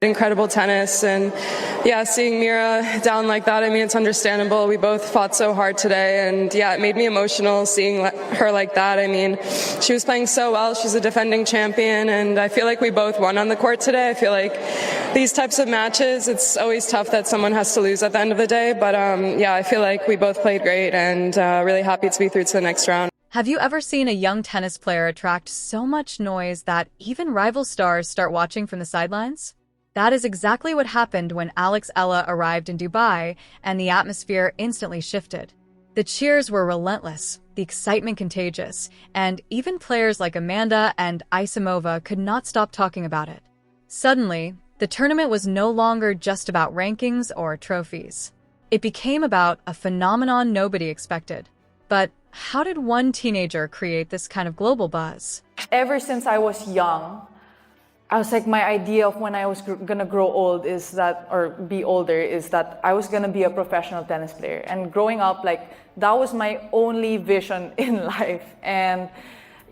Incredible tennis, and yeah, seeing Mira down like that, I mean, it's understandable. We both fought so hard today, and yeah, it made me emotional seeing her like that. I mean, she was playing so well. She's a defending champion, and I feel like we both won on the court today. I feel like these types of matches, it's always tough that someone has to lose at the end of the day, but yeah, I feel like we both played great, and really happy to be through to the next round. Have you ever seen a young tennis player attract so much noise that even rival stars start watching from the sidelines? That is exactly what happened when Eala arrived in Dubai, and the atmosphere instantly shifted. The cheers were relentless, the excitement contagious, and even players like Amanda and Anisimova could not stop talking about it. Suddenly, the tournament was no longer just about rankings or trophies. It became about a phenomenon nobody expected. But how did one teenager create this kind of global buzz? Ever since I was young, I was like, my idea of when I was gonna grow old is that, or be older, is that I was gonna be a professional tennis player. And growing up, like, that was my only vision in life. And,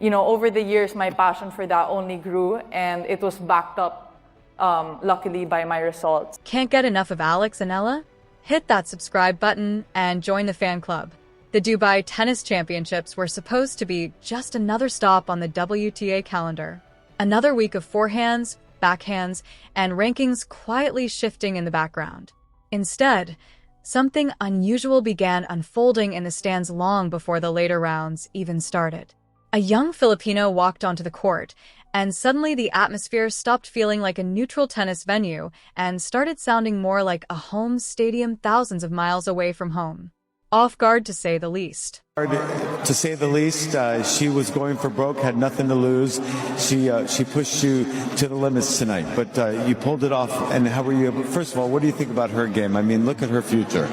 you know, over the years, my passion for that only grew, and it was backed up, luckily, by my results. Can't get enough of Alex and Eala? Hit that subscribe button and join the fan club. The Dubai Tennis Championships were supposed to be just another stop on the WTA calendar. Another week of forehands, backhands, and rankings quietly shifting in the background. Instead, something unusual began unfolding in the stands long before the later rounds even started. A young Filipino walked onto the court, and suddenly the atmosphere stopped feeling like a neutral tennis venue and started sounding more like a home stadium thousands of miles away from home. Off guard, to say the least. To say the least, she was going for broke, had nothing to lose. She pushed you to the limits tonight, but you pulled it off. And how were you able? First of all, what do you think about her game? I mean, look at her future.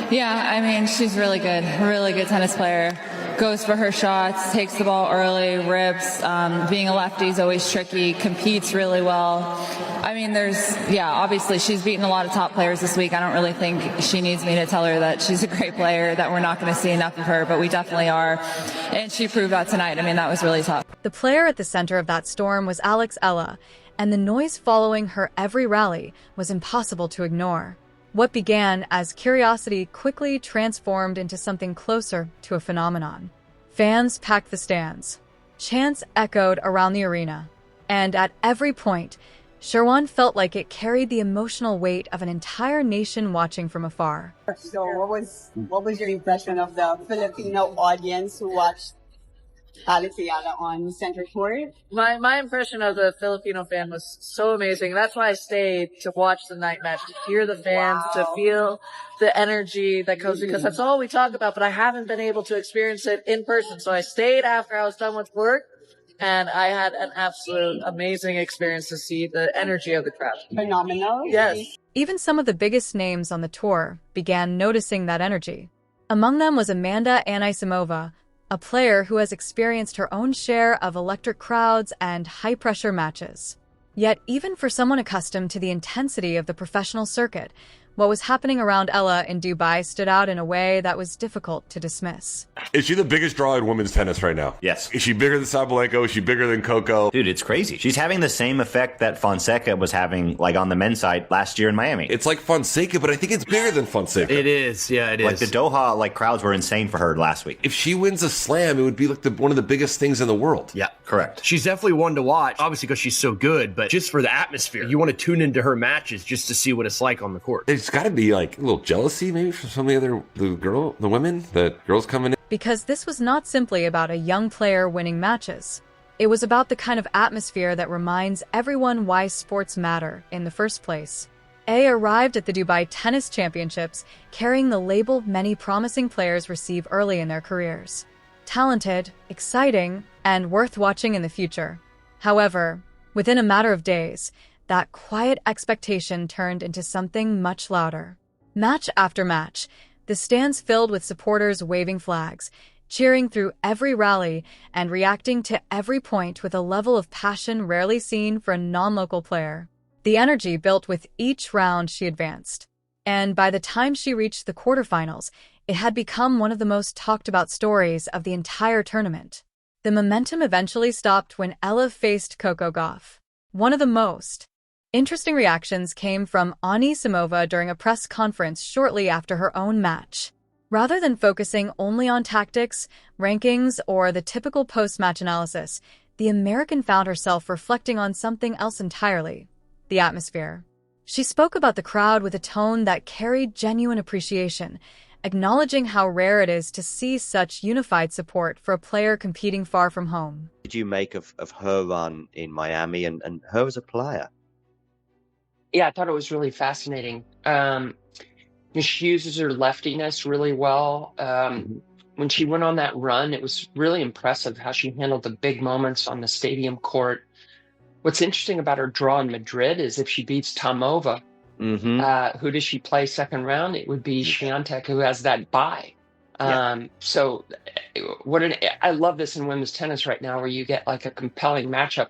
Yeah, I mean, she's really good tennis player. Goes for her shots, takes the ball early, rips. Being a lefty is always tricky, competes really well. I mean, obviously she's beaten a lot of top players this week. I don't really think she needs me to tell her that she's a great player, that we're not going to see enough of her, but we definitely are. And she proved that tonight. I mean, that was really tough. The player at the center of that storm was Eala, and the noise following her every rally was impossible to ignore. What began as curiosity quickly transformed into something closer to a phenomenon. Fans packed the stands. Chants echoed around the arena. And at every point, Sherwan felt like it carried the emotional weight of an entire nation watching from afar. So what was your impression of the Filipino audience who watched Eala on center court? My impression of the Filipino fan was so amazing. That's why I stayed to watch the night match, to hear the fans, to feel the energy that comes, because that's all we talk about, but I haven't been able to experience it in person. So I stayed after I was done with work, and I had an absolute amazing experience to see the energy of the crowd. Phenomenal. Yes. Even some of the biggest names on the tour began noticing that energy. Among them was Amanda Anisimova, a player who has experienced her own share of electric crowds and high-pressure matches. Yet, even for someone accustomed to the intensity of the professional circuit, what was happening around Eala in Dubai stood out in a way that was difficult to dismiss. Is she the biggest draw in women's tennis right now? Yes. Is she bigger than Sabalenka? Is she bigger than Coco? Dude, it's crazy. She's having the same effect that Fonseca was having, like, on the men's side last year in Miami. It's like Fonseca, but I think it's bigger than Fonseca. It is. Yeah, it is. Like, the Doha, like, crowds were insane for her last week. If she wins a slam, it would be like one of the biggest things in the world. Yeah, correct. She's definitely one to watch, obviously because she's so good, but just for the atmosphere. You want to tune into her matches just to see what it's like on the court. There's got to be, like, a little jealousy maybe from some of the women, that girls coming in. Because this was not simply about a young player winning matches. It was about the kind of atmosphere that reminds everyone why sports matter in the first place. Arrived at the Dubai Tennis Championships carrying the label many promising players receive early in their careers. Talented, exciting, and worth watching in the future. However, within a matter of days, that quiet expectation turned into something much louder. Match after match, the stands filled with supporters waving flags, cheering through every rally, and reacting to every point with a level of passion rarely seen for a non-local player. The energy built with each round she advanced. And by the time she reached the quarterfinals, it had become one of the most talked about stories of the entire tournament. The momentum eventually stopped when Eala faced Coco Gauff, one of the most Interesting reactions came from Anisimova during a press conference shortly after her own match. Rather than focusing only on tactics, rankings, or the typical post-match analysis, the American found herself reflecting on something else entirely: the atmosphere. She spoke about the crowd with a tone that carried genuine appreciation, acknowledging how rare it is to see such unified support for a player competing far from home. What did you make of her run in Miami and her as a player? Yeah, I thought it was really fascinating. She uses her leftiness really well. When she went on that run, it was really impressive how she handled the big moments on the stadium court. What's interesting about her draw in Madrid is if she beats Tomova, who does she play second round? It would be Swiatek, who has that bye. So I love this in women's tennis right now, where you get like a compelling matchup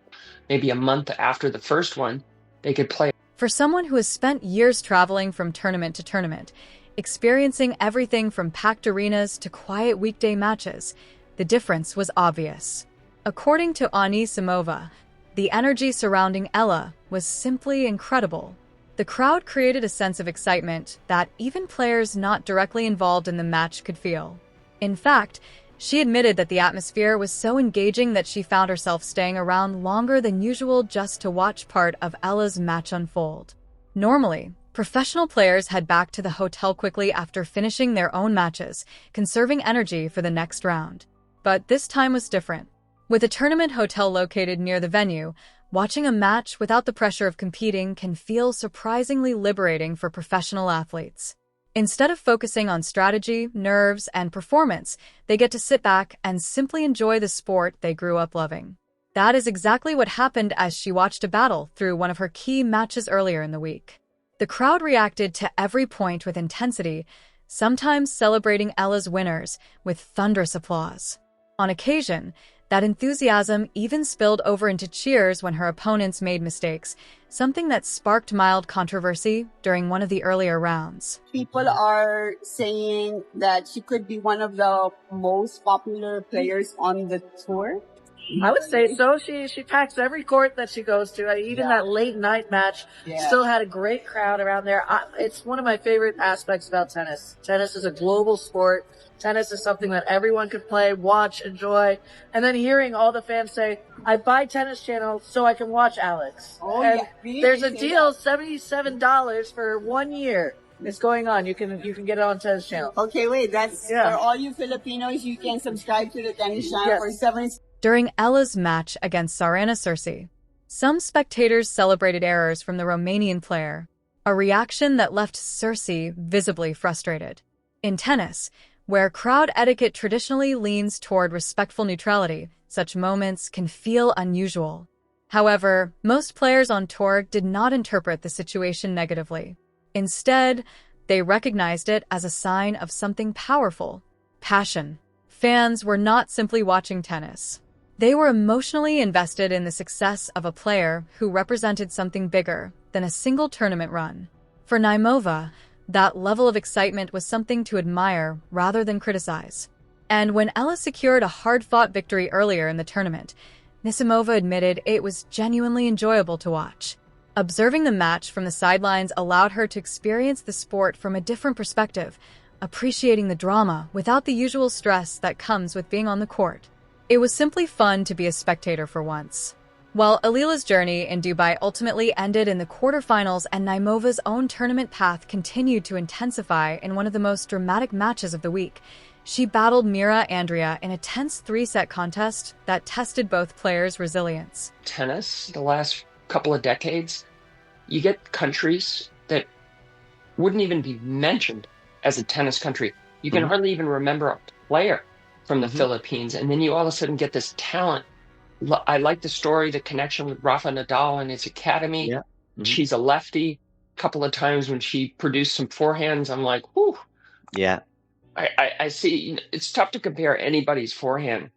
maybe a month after the first one. They could play. For someone who has spent years traveling from tournament to tournament, experiencing everything from packed arenas to quiet weekday matches, the difference was obvious. According to Anisimova, the energy surrounding Eala was simply incredible. The crowd created a sense of excitement that even players not directly involved in the match could feel. In fact, she admitted that the atmosphere was so engaging that she found herself staying around longer than usual just to watch part of Eala's match unfold. Normally, professional players head back to the hotel quickly after finishing their own matches, conserving energy for the next round. But this time was different. With a tournament hotel located near the venue, watching a match without the pressure of competing can feel surprisingly liberating for professional athletes. Instead of focusing on strategy, nerves, and performance, they get to sit back and simply enjoy the sport they grew up loving. That is exactly what happened as she watched a battle through one of her key matches earlier in the week. The crowd reacted to every point with intensity, sometimes celebrating Eala's winners with thunderous applause. On occasion, that enthusiasm even spilled over into cheers when her opponents made mistakes, something that sparked mild controversy during one of the earlier rounds. People are saying that she could be one of the most popular players on the tour. I would say so. She packs every court that she goes to. Even that late night match still had a great crowd around there. It's one of my favorite aspects about tennis. Tennis is a global sport. Tennis is something that everyone can play, watch, enjoy. And then hearing all the fans say, I buy Tennis Channel so I can watch Alex. There's a deal, $77 for 1 year. It's going on. You can get it on Tennis Channel. Okay, wait, that's for all you Filipinos. You can subscribe to the Tennis Channel for 70. During Eala's match against Sarana Circe, some spectators celebrated errors from the Romanian player, a reaction that left Circe visibly frustrated. In tennis, where crowd etiquette traditionally leans toward respectful neutrality, such moments can feel unusual. However, most players on tour did not interpret the situation negatively. Instead, they recognized it as a sign of something powerful: passion. Fans were not simply watching tennis. They were emotionally invested in the success of a player who represented something bigger than a single tournament run. For Naimova, that level of excitement was something to admire rather than criticize. And when Eala secured a hard-fought victory earlier in the tournament, Anisimova admitted it was genuinely enjoyable to watch. Observing the match from the sidelines allowed her to experience the sport from a different perspective, appreciating the drama without the usual stress that comes with being on the court. It was simply fun to be a spectator for once. While Eala's journey in Dubai ultimately ended in the quarterfinals and Naimova's own tournament path continued to intensify in one of the most dramatic matches of the week, she battled Mira Andrea in a tense 3-set contest that tested both players' resilience. Tennis, the last couple of decades, you get countries that wouldn't even be mentioned as a tennis country. You can hardly even remember a player from the Philippines, and then you all of a sudden get this talent. I like the story, the connection with Rafa Nadal and his academy. She's a lefty. A couple of times when she produced some forehands, I'm like, whew. Yeah. I see. It's tough to compare anybody's forehand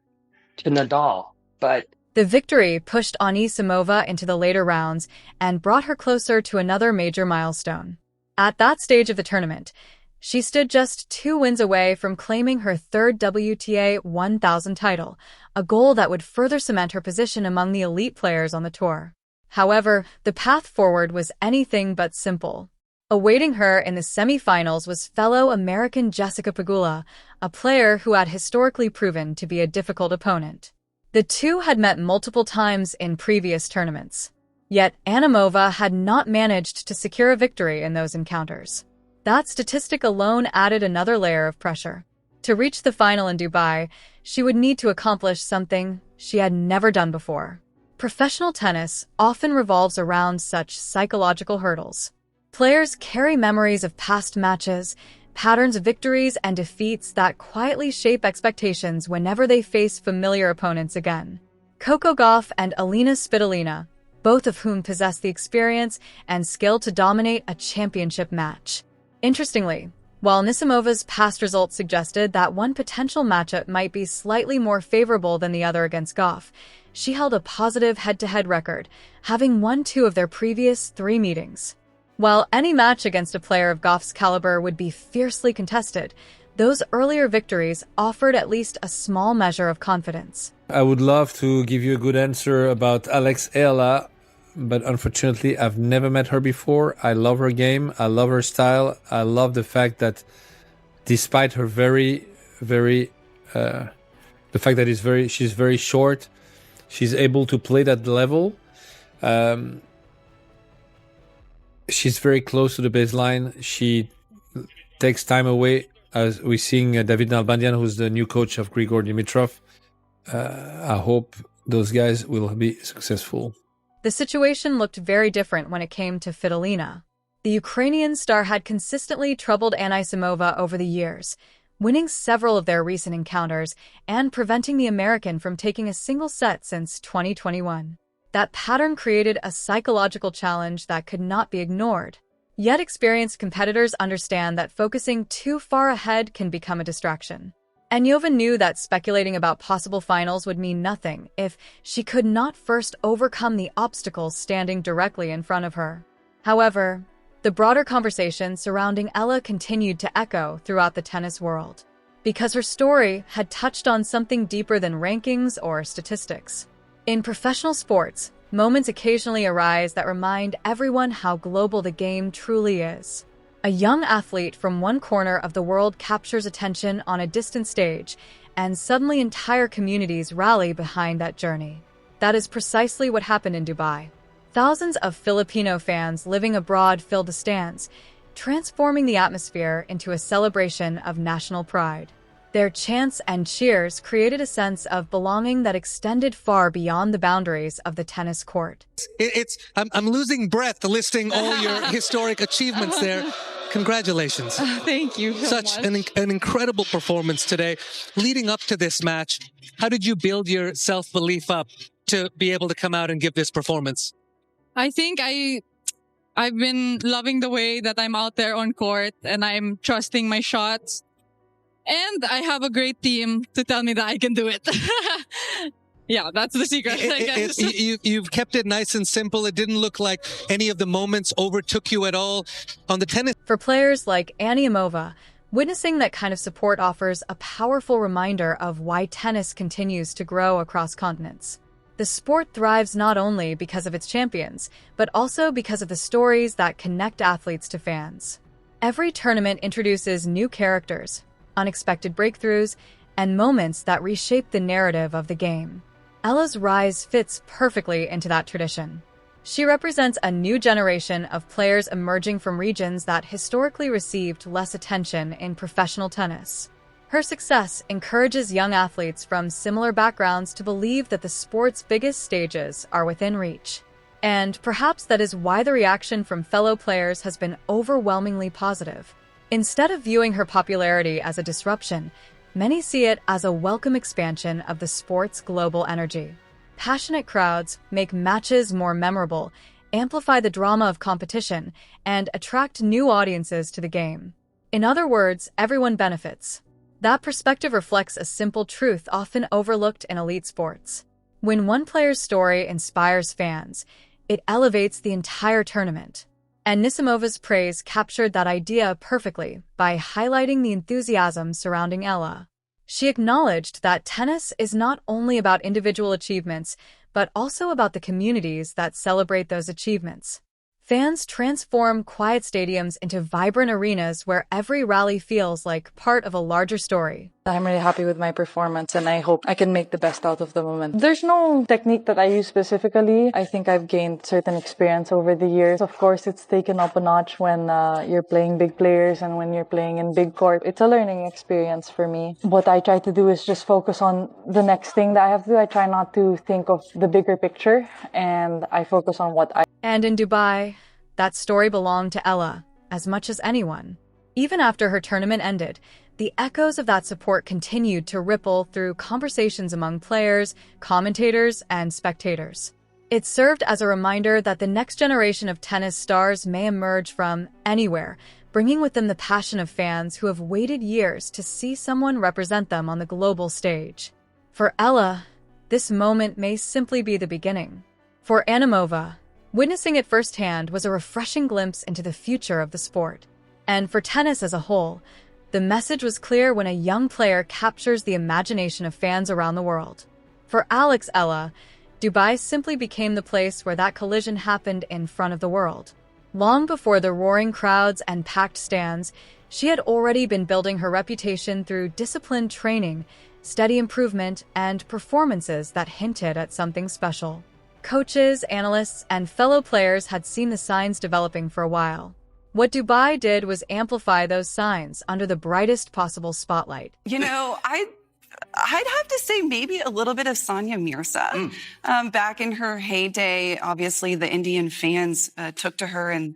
to Nadal, but the victory pushed Anisimova into the later rounds and brought her closer to another major milestone. At that stage of the tournament, she stood just 2 wins away from claiming her third WTA 1000 title, a goal that would further cement her position among the elite players on the tour. However, the path forward was anything but simple. Awaiting her in the semifinals was fellow American Jessica Pegula, a player who had historically proven to be a difficult opponent. The two had met multiple times in previous tournaments. Yet Anisimova had not managed to secure a victory in those encounters. That statistic alone added another layer of pressure. To reach the final in Dubai, she would need to accomplish something she had never done before. Professional tennis often revolves around such psychological hurdles. Players carry memories of past matches, patterns of victories and defeats that quietly shape expectations whenever they face familiar opponents again. Coco Gauff and Alina Svitolina, both of whom possess the experience and skill to dominate a championship match. Interestingly, while Anisimova's past results suggested that one potential matchup might be slightly more favorable than the other against Gauff, she held a positive head-to-head record, having won 2 of their previous 3 meetings. While any match against a player of Gauff's caliber would be fiercely contested, those earlier victories offered at least a small measure of confidence. I would love to give you a good answer about Eala, but unfortunately I've never met her before. I love her game, I love her style, I love the fact that despite her the fact that she's very short, she's able to play that level. She's very close to the baseline. She takes time away. As we're seeing David Nalbandian, who's the new coach of Grigor Dimitrov. I hope those guys will be successful. The situation looked very different when it came to Svitolina. The Ukrainian star had consistently troubled Anisimova over the years, winning several of their recent encounters and preventing the American from taking a single set since 2021. That pattern created a psychological challenge that could not be ignored. Yet experienced competitors understand that focusing too far ahead can become a distraction. Anisimova knew that speculating about possible finals would mean nothing if she could not first overcome the obstacles standing directly in front of her. However, the broader conversation surrounding Eala continued to echo throughout the tennis world, because her story had touched on something deeper than rankings or statistics. In professional sports, moments occasionally arise that remind everyone how global the game truly is. A young athlete from one corner of the world captures attention on a distant stage, and suddenly entire communities rally behind that journey. That is precisely what happened in Dubai. Thousands of Filipino fans living abroad filled the stands, transforming the atmosphere into a celebration of national pride. Their chants and cheers created a sense of belonging that extended far beyond the boundaries of the tennis court. I'm losing breath listing all your historic achievements there. Congratulations. Thank you so Such much. an incredible performance today. Leading up to this match, how did you build your self-belief up to be able to come out and give this performance? I think I've been loving the way that I'm out there on court and I'm trusting my shots. And I have a great team to tell me that I can do it. Yeah, that's the secret, I guess. You've kept it nice and simple. It didn't look like any of the moments overtook you at all on the tennis. For players like Anisimova, witnessing that kind of support offers a powerful reminder of why tennis continues to grow across continents. The sport thrives not only because of its champions, but also because of the stories that connect athletes to fans. Every tournament introduces new characters, unexpected breakthroughs, and moments that reshape the narrative of the game. Eala's rise fits perfectly into that tradition. She represents a new generation of players emerging from regions that historically received less attention in professional tennis. Her success encourages young athletes from similar backgrounds to believe that the sport's biggest stages are within reach. And perhaps that is why the reaction from fellow players has been overwhelmingly positive. Instead of viewing her popularity as a disruption, many see it as a welcome expansion of the sport's global energy. Passionate crowds make matches more memorable, amplify the drama of competition, and attract new audiences to the game. In other words, everyone benefits. That perspective reflects a simple truth often overlooked in elite sports. When one player's story inspires fans, it elevates the entire tournament. Anisimova's praise captured that idea perfectly by highlighting the enthusiasm surrounding Eala. She acknowledged that tennis is not only about individual achievements, but also about the communities that celebrate those achievements. Fans transform quiet stadiums into vibrant arenas where every rally feels like part of a larger story. I'm really happy with my performance and I hope I can make the best out of the moment. There's no technique that I use specifically. I think I've gained certain experience over the years. Of course, it's taken up a notch when you're playing big players and when you're playing in big court. It's a learning experience for me. What I try to do is just focus on the next thing that I have to do. I try not to think of the bigger picture and I focus on what I... And in Dubai, that story belonged to Eala as much as anyone. Even after her tournament ended, the echoes of that support continued to ripple through conversations among players, commentators, and spectators. It served as a reminder that the next generation of tennis stars may emerge from anywhere, bringing with them the passion of fans who have waited years to see someone represent them on the global stage. For Eala, this moment may simply be the beginning. For Anisimova, witnessing it firsthand was a refreshing glimpse into the future of the sport. And for tennis as a whole, the message was clear when a young player captures the imagination of fans around the world. For Alex Eala, Dubai simply became the place where that collision happened in front of the world. Long before the roaring crowds and packed stands, she had already been building her reputation through disciplined training, steady improvement, and performances that hinted at something special. Coaches, analysts, and fellow players had seen the signs developing for a while. What Dubai did was amplify those signs under the brightest possible spotlight. You know, I'd have to say maybe a little bit of Sania Mirza. Back in her heyday, obviously the Indian fans took to her and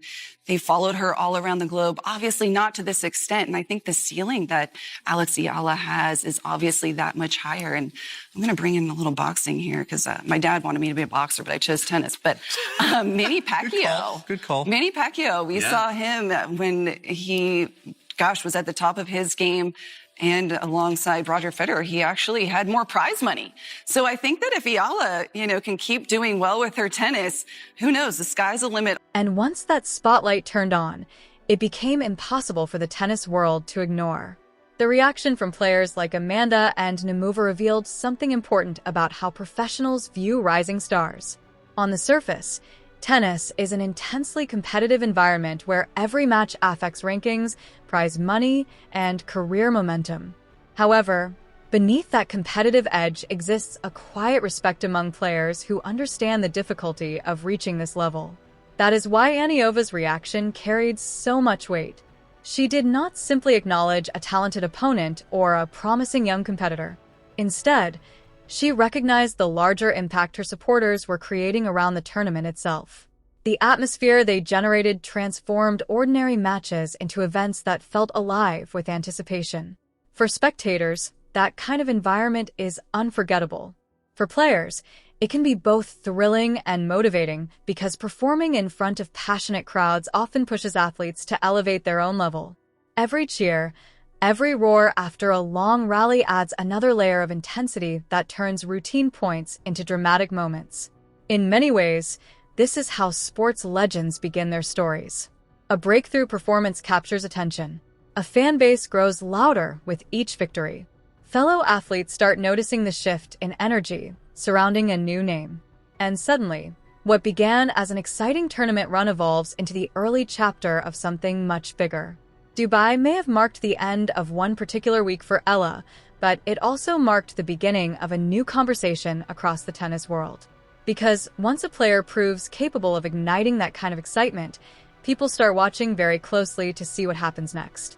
they followed her all around the globe, obviously not to this extent. And I think the ceiling that Alex Eala has is obviously that much higher. And I'm going to bring in a little boxing here because my dad wanted me to be a boxer, but I chose tennis. But Manny Pacquiao. Good call. Manny Pacquiao. We saw him when he, was at the top of his game. And alongside Roger Federer, he actually had more prize money. So I think that if Eala, can keep doing well with her tennis, who knows, the sky's the limit. And once that spotlight turned on, it became impossible for the tennis world to ignore. The reaction from players like Amanda and Anisimova revealed something important about how professionals view rising stars. On the surface, tennis is an intensely competitive environment where every match affects rankings, prize money, and career momentum. However, beneath that competitive edge exists a quiet respect among players who understand the difficulty of reaching this level. That is why Aniova's reaction carried so much weight. She did not simply acknowledge a talented opponent or a promising young competitor. Instead, she recognized the larger impact her supporters were creating around the tournament itself. The atmosphere they generated transformed ordinary matches into events that felt alive with anticipation. For spectators, that kind of environment is unforgettable. For players, it can be both thrilling and motivating because performing in front of passionate crowds often pushes athletes to elevate their own level. Every cheer, every roar after a long rally adds another layer of intensity that turns routine points into dramatic moments. In many ways, this is how sports legends begin their stories. A breakthrough performance captures attention. A fan base grows louder with each victory. Fellow athletes start noticing the shift in energy surrounding a new name. And suddenly, what began as an exciting tournament run evolves into the early chapter of something much bigger. Dubai may have marked the end of one particular week for Eala, but it also marked the beginning of a new conversation across the tennis world. Because once a player proves capable of igniting that kind of excitement, people start watching very closely to see what happens next.